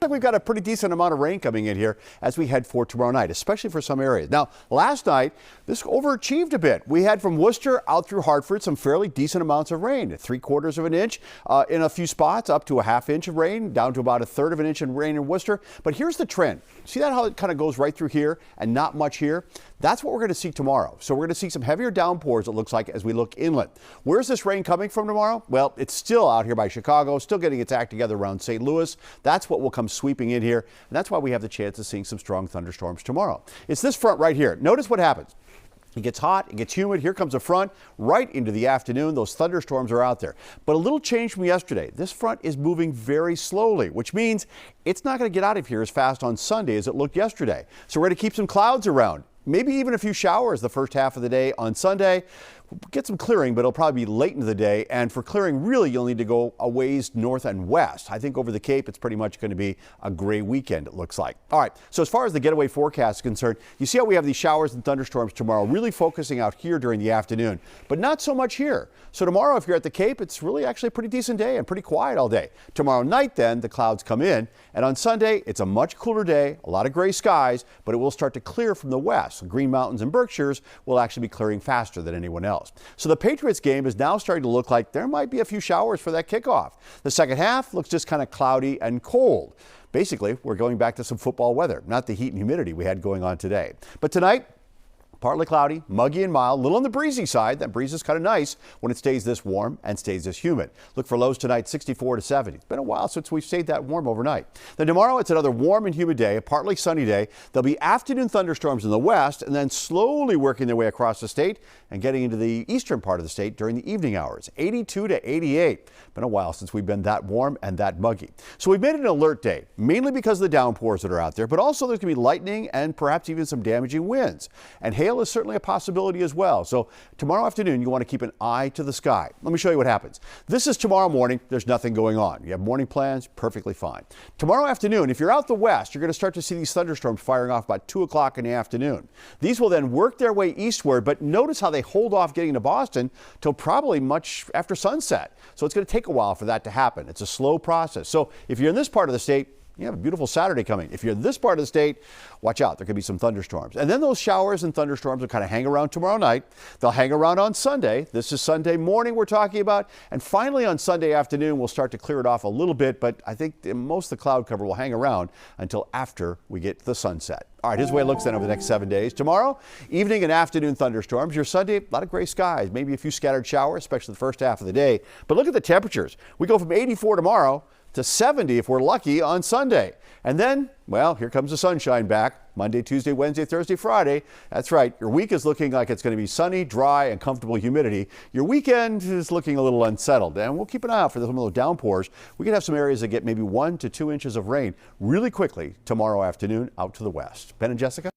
Like we've got a pretty decent amount of rain coming in here as we head for tomorrow night, especially for some areas. Now, last night, this overachieved a bit. We had from Worcester out through Hartford some fairly decent amounts of rain, 3/4 of an inch in a few spots, up to a 1/2 inch of rain, down to about 1/3 of an inch in rain in Worcester. But here's the trend. See that how it kind of goes right through here and not much here? That's what we're going to see tomorrow. So we're going to see some heavier downpours, it looks like, as we look inland. Where's this rain coming from tomorrow? Well, it's still out here by Chicago, still getting its act together around St. Louis. That's what will come sweeping in here, and that's why we have the chance of seeing some strong thunderstorms tomorrow. It's this front right here. Notice what happens. It gets hot, it gets humid. Here comes a front right into the afternoon. Those thunderstorms are out there. But a little change from yesterday. This front is moving very slowly, which means it's not going to get out of here as fast on Sunday as it looked yesterday. So we're going to keep some clouds around. Maybe even a few showers the first half of the day on Sunday. We'll get some clearing, but it'll probably be late into the day. And for clearing, really, you'll need to go a ways north and west. I think over the Cape, it's pretty much going to be a gray weekend, it looks like. All right, so as far as the getaway forecast is concerned, you see how we have these showers and thunderstorms tomorrow, really focusing out here during the afternoon, but not so much here. So tomorrow, if you're at the Cape, it's really actually a pretty decent day and pretty quiet all day. Tomorrow night, then, the clouds come in. And on Sunday, it's a much cooler day, a lot of gray skies, but it will start to clear from the west. Green Mountains and Berkshires will actually be clearing faster than anyone else. So the Patriots game is now starting to look like there might be a few showers for that kickoff. The second half looks just kind of cloudy and cold. Basically, we're going back to some football weather, not the heat and humidity we had going on today. But tonight, partly cloudy, muggy and mild, a little on the breezy side. That breeze is kind of nice when it stays this warm and stays this humid. Look for lows tonight, 64 to 70. It's been a while since we've stayed that warm overnight. Then tomorrow, it's another warm and humid day, a partly sunny day. There'll be afternoon thunderstorms in the west and then slowly working their way across the state and getting into the eastern part of the state during the evening hours, 82 to 88. Been a while since we've been that warm and that muggy. So we've made it an alert day, mainly because of the downpours that are out there, but also there's going to be lightning and perhaps even some damaging winds. And hail is certainly a possibility as well. So tomorrow afternoon, you want to keep an eye to the sky. Let me show you what happens. This is tomorrow morning. There's nothing going on. You have morning plans, perfectly fine. Tomorrow afternoon, if you're out the west, you're going to start to see these thunderstorms firing off about 2 o'clock in the afternoon. These will then work their way eastward, but notice how they hold off getting to Boston till probably much after sunset. So it's going to take a while for that to happen. It's a slow process. So if you're in this part of the state, you have a beautiful Saturday coming. If you're in this part of the state, watch out. There could be some thunderstorms. And then those showers and thunderstorms will kind of hang around tomorrow night. They'll hang around on Sunday. This is Sunday morning we're talking about. And finally on Sunday afternoon, we'll start to clear it off a little bit. But I think most of the cloud cover will hang around until after we get to the sunset. All right, here's the way it looks then over the next 7 days. Tomorrow, evening and afternoon thunderstorms. Your Sunday, a lot of gray skies, maybe a few scattered showers, especially the first half of the day. But look at the temperatures. We go from 84 tomorrow to 70 if we're lucky on Sunday. And then, well, here comes the sunshine back. Monday, Tuesday, Wednesday, Thursday, Friday. That's right. Your week is looking like it's going to be sunny, dry, and comfortable humidity. Your weekend is looking a little unsettled. And we'll keep an eye out for some of those downpours. We could have some areas that get maybe 1 to 2 inches of rain really quickly tomorrow afternoon out to the west. Ben and Jessica?